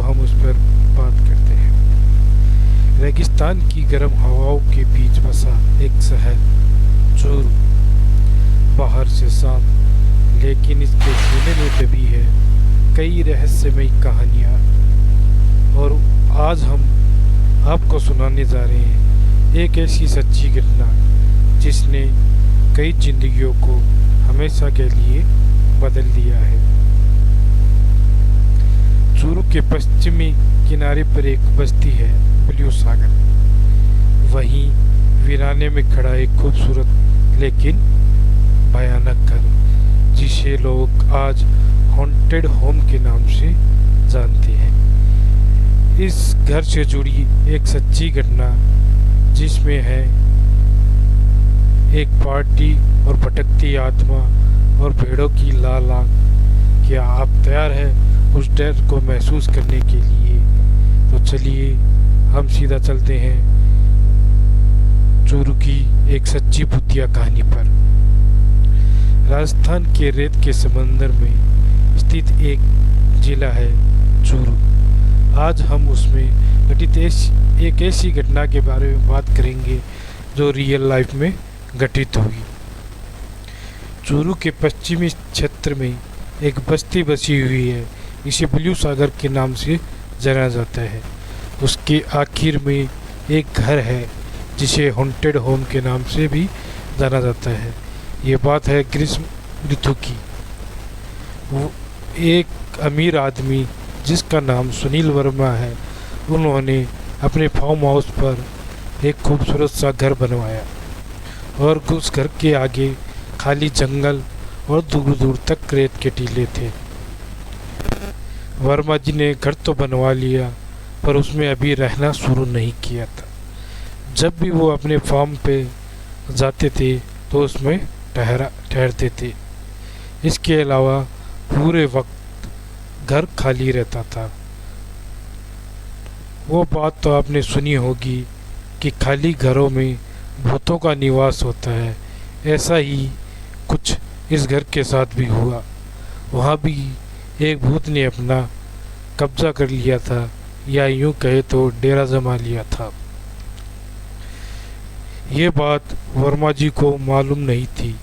हम उस पर बात करते हैं। रेगिस्तान की गर्म हवाओं के बीच बसा एक शहर चूरू, बाहर से शांत, लेकिन इसके सीने में दबी है कई रहस्यमयी कहानियाँ। और आज हम आपको सुनाने जा रहे हैं एक ऐसी सच्ची घटना जिसने कई जिंदगियों को हमेशा के लिए बदल दिया है। चूरू के पश्चिमी किनारे पर एक बस्ती है ब्लू सागर। वहीं वीराने में खड़ा एक खूबसूरत लेकिन भयानक घर जिसे लोग आज हॉन्टेड होम के नाम से जानते हैं। इस घर से जुड़ी एक सच्ची घटना जिसमें है एक पार्टी और भटकती आत्मा और भेड़ों की लाल आंख। क्या आप तैयार हैं उस डर को महसूस करने के लिए? तो चलिए हम सीधा चलते हैं चूरू की एक सच्ची भूतिया कहानी पर। राजस्थान के रेत के समंदर में स्थित एक जिला है चूरू। आज हम उसमें घटित एक ऐसी घटना के बारे में बात करेंगे जो रियल लाइफ में घटित हुई। चूरू के पश्चिमी क्षेत्र में एक बस्ती बसी हुई है। इसे ब्लू सागर के नाम से जाना जाता है। उसके आखिर में एक घर है जिसे हॉन्टेड होम के नाम से भी जाना जाता है। ये बात है ग्रीष्म ऋतु की। वो एक अमीर आदमी जिसका नाम सुनील वर्मा है, उन्होंने अपने फार्म हाउस पर एक खूबसूरत सा घर बनवाया और उस घर के आगे खाली जंगल और दूर दूर तक रेत के टीले थे। वर्मा जी ने घर तो बनवा लिया पर उसमें अभी रहना शुरू नहीं किया था। जब भी वो अपने फार्म पे जाते थे तो उसमें ठहरते थे। इसके अलावा पूरे वक्त घर खाली रहता था। वो बात तो आपने सुनी होगी कि खाली घरों में भूतों का निवास होता है। ऐसा ही कुछ इस घर के साथ भी हुआ। वहाँ भी एक भूत ने अपना कब्जा कर लिया था, या यूं कहे तो डेरा जमा लिया था। ये बात वर्मा जी को मालूम नहीं थी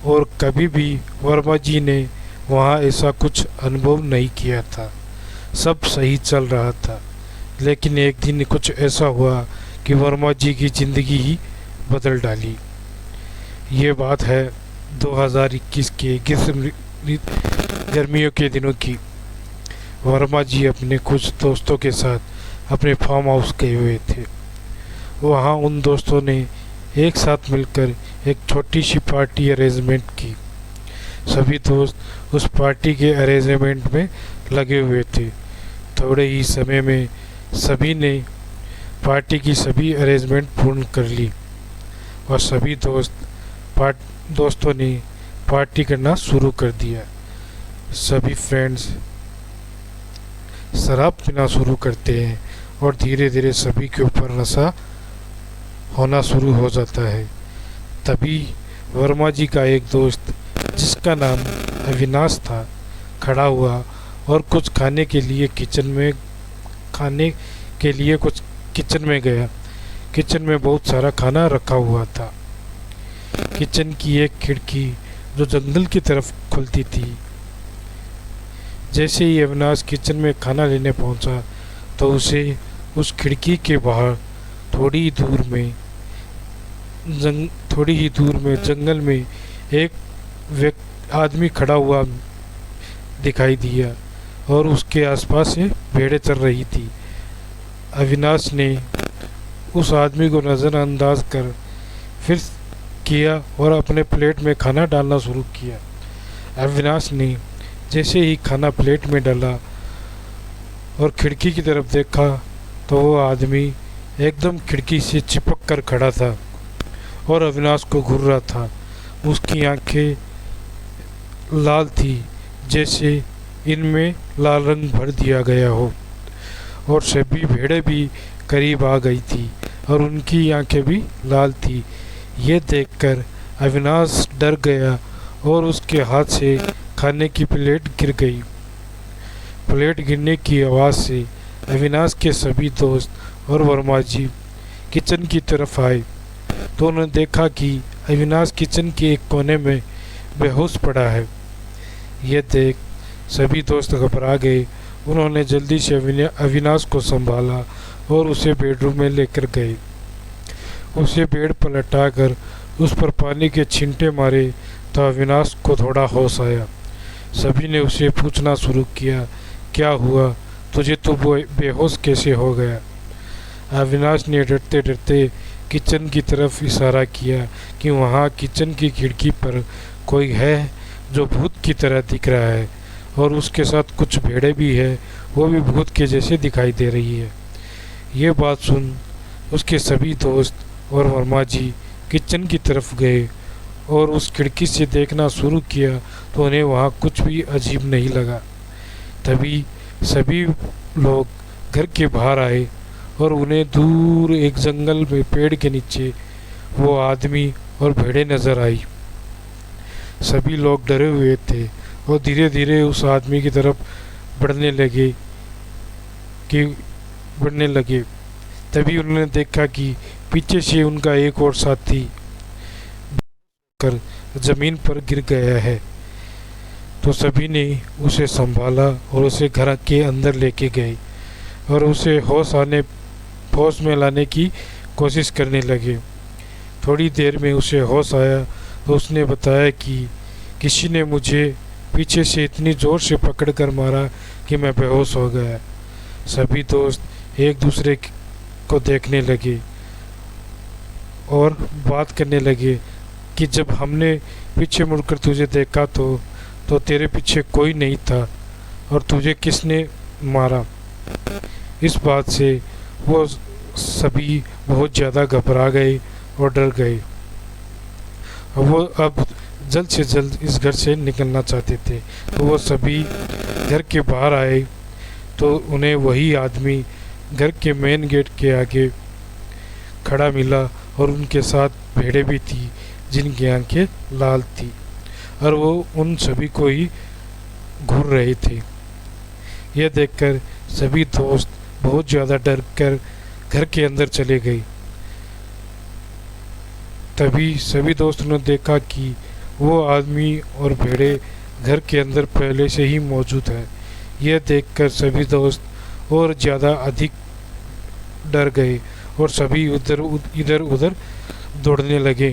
और कभी भी वर्मा जी ने वहाँ ऐसा कुछ अनुभव नहीं किया था। सब सही चल रहा था, लेकिन एक दिन कुछ ऐसा हुआ कि वर्मा जी की ज़िंदगी ही बदल डाली। ये बात है 2021 के गर्मियों के दिनों की। वर्मा जी अपने कुछ दोस्तों के साथ अपने फार्म हाउस गए हुए थे। वहाँ उन दोस्तों ने एक साथ मिलकर एक छोटी सी पार्टी अरेंजमेंट की। सभी दोस्त उस पार्टी के अरेंजमेंट में लगे हुए थे। थोड़े ही समय में सभी ने पार्टी की सभी अरेंजमेंट पूर्ण कर ली और सभी दोस्तों ने पार्टी करना शुरू कर दिया। सभी फ्रेंड्स शराब पीना शुरू करते हैं और धीरे धीरे सभी के ऊपर नशा होना शुरू हो जाता है। तभी वर्मा जी का एक दोस्त जिसका नाम अविनाश था खड़ा हुआ और कुछ खाने के लिए किचन में गया। किचन में बहुत सारा खाना रखा हुआ था। किचन की एक खिड़की जो जंगल की तरफ खुलती थी। जैसे ही अविनाश किचन में खाना लेने पहुंचा तो उसे उस खिड़की के बाहर थोड़ी ही दूर में जंगल में एक आदमी खड़ा हुआ दिखाई दिया और उसके आसपास से भेड़ें चल रही थी। अविनाश ने उस आदमी को नज़रअंदाज कर फिर किया और अपने प्लेट में खाना डालना शुरू किया। अविनाश ने जैसे ही खाना प्लेट में डाला और खिड़की की तरफ देखा तो वो आदमी एकदम खिड़की से चिपक कर खड़ा था और अविनाश को घूर रहा था। उसकी आंखें लाल थी जैसे इनमें लाल रंग भर दिया गया हो और सभी भेड़ें भी करीब आ गई थी और उनकी आंखें भी लाल थी। ये देखकर अविनाश डर गया और उसके हाथ से खाने की प्लेट गिर गई। प्लेट गिरने की आवाज़ से अविनाश के सभी दोस्त और वर्मा जी किचन की तरफ आए तो उन्होंने देखा कि अविनाश किचन के एक कोने में बेहोश पड़ा है। यह देख सभी दोस्त घबरा गए। उन्होंने जल्दी से अविनाश को संभाला और उसे बेडरूम में लेकर गए। उसे बेड पर लटाकर उस पर पानी के छींटे मारे तो अविनाश को थोड़ा होश आया। सभी ने उसे पूछना शुरू किया, क्या हुआ तुझे, तो बेहोश कैसे हो गया? अविनाश ने डरते डरते किचन की तरफ इशारा किया कि वहाँ किचन की खिड़की पर कोई है जो भूत की तरह दिख रहा है और उसके साथ कुछ भेड़ें भी है, वो भी भूत के जैसे दिखाई दे रही है। ये बात सुन उसके सभी दोस्त और वर्मा जी किचन की तरफ गए और उस खिड़की से देखना शुरू किया तो उन्हें वहाँ कुछ भी अजीब नहीं लगा। तभी सभी लोग घर के बाहर आए और उन्हें दूर एक जंगल में पेड़ के नीचे वो आदमी और भेड़ें नजर आई। सभी लोग डरे हुए थे और धीरे धीरे उस आदमी की तरफ बढ़ने लगे। तभी उन्होंने देखा कि पीछे से उनका एक और साथी कर जमीन पर गिर गया है। तो सभी ने उसे संभाला और उसे घर के अंदर लेके गए और उसे होश में लाने की कोशिश करने लगे। थोड़ी देर में उसे होश आया तो उसने बताया कि किसी ने मुझे पीछे से इतनी ज़ोर से पकड़कर मारा कि मैं बेहोश हो गया। सभी दोस्त एक दूसरे को देखने लगे और बात करने लगे कि जब हमने पीछे मुड़कर तुझे देखा तो तेरे पीछे कोई नहीं था और तुझे किसने मारा। इस बात से वो सभी बहुत ज़्यादा घबरा गए और डर गए। वो अब जल्द से जल्द इस घर से निकलना चाहते थे। तो वो सभी घर के बाहर आए तो उन्हें वही आदमी घर के मेन गेट के आगे खड़ा मिला और उनके साथ भेड़ें भी थी जिनकी आंखें लाल थी और वो उन सभी को ही घूर रहे थे। यह देखकर सभी दोस्त बहुत ज़्यादा डर कर घर के अंदर चले गए। तभी सभी दोस्तों ने देखा कि वो आदमी और भेड़ें घर के अंदर पहले से ही मौजूद है। यह देखकर सभी दोस्त और ज़्यादा अधिक डर गए और सभी इधर उधर दौड़ने लगे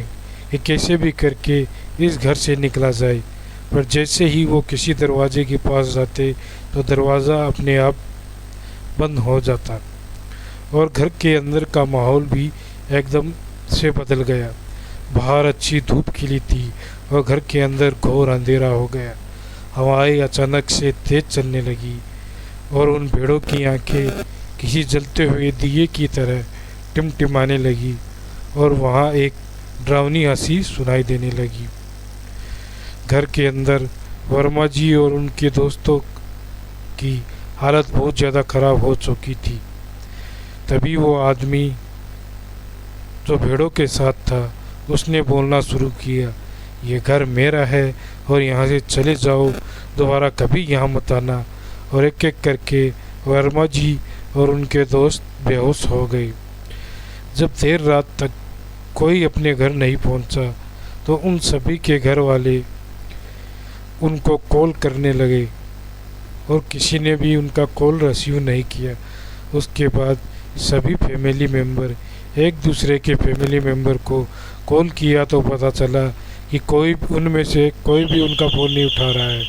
कि कैसे भी करके इस घर से निकला जाए। पर जैसे ही वो किसी दरवाजे के पास जाते तो दरवाज़ा अपने आप बंद हो जाता और घर के अंदर का माहौल भी एकदम से बदल गया। बाहर अच्छी धूप खिली थी और घर के अंदर घोर अंधेरा हो गया। हवाएं अचानक से तेज चलने लगी और उन भेड़ों की आंखें किसी जलते हुए दिए की तरह टिमटिमाने लगी और वहाँ एक डरावनी हंसी सुनाई देने लगी। घर के अंदर वर्मा जी और उनके दोस्तों की हालत बहुत ज़्यादा ख़राब हो चुकी थी। तभी वो आदमी जो भेड़ों के साथ था उसने बोलना शुरू किया, ये घर मेरा है और यहाँ से चले जाओ, दोबारा कभी यहाँ मत आना। और एक एक करके वर्मा जी और उनके दोस्त बेहोश हो गए। जब देर रात तक कोई अपने घर नहीं पहुंचा तो उन सभी के घर वाले उनको कॉल करने लगे और किसी ने भी उनका कॉल रिसीव नहीं किया। उसके बाद सभी फैमिली मेम्बर एक दूसरे के फैमिली मेम्बर को कॉल किया तो पता चला कि कोई उनमें से कोई भी उनका फ़ोन नहीं उठा रहा है।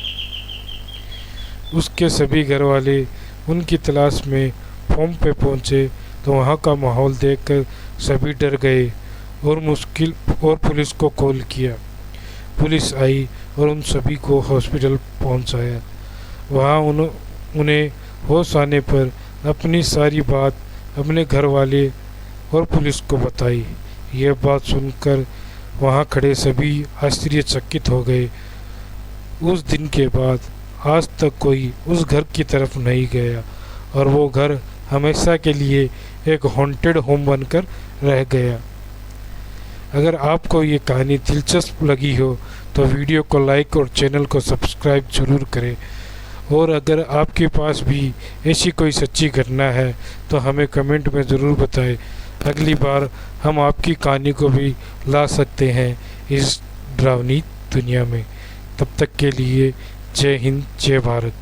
उसके सभी घर वाले उनकी तलाश में फॉर्म पे पहुंचे तो वहाँ का माहौल देखकर सभी डर गए और पुलिस को कॉल किया। पुलिस आई और उन सभी को हॉस्पिटल पहुंचाया। वहाँ उन्हें होश आने पर अपनी सारी बात अपने घर वाले और पुलिस को बताई। यह बात सुनकर वहाँ खड़े सभी आश्चर्यचकित हो गए। उस दिन के बाद आज तक कोई उस घर की तरफ नहीं गया और वो घर हमेशा के लिए एक हॉन्टेड होम बनकर रह गया। अगर आपको ये कहानी दिलचस्प लगी हो तो वीडियो को लाइक और चैनल को सब्सक्राइब ज़रूर करें और अगर आपके पास भी ऐसी कोई सच्ची घटना है तो हमें कमेंट में ज़रूर बताएं। अगली बार हम आपकी कहानी को भी ला सकते हैं इस डरावनी दुनिया में। तब तक के लिए जय हिंद, जय भारत।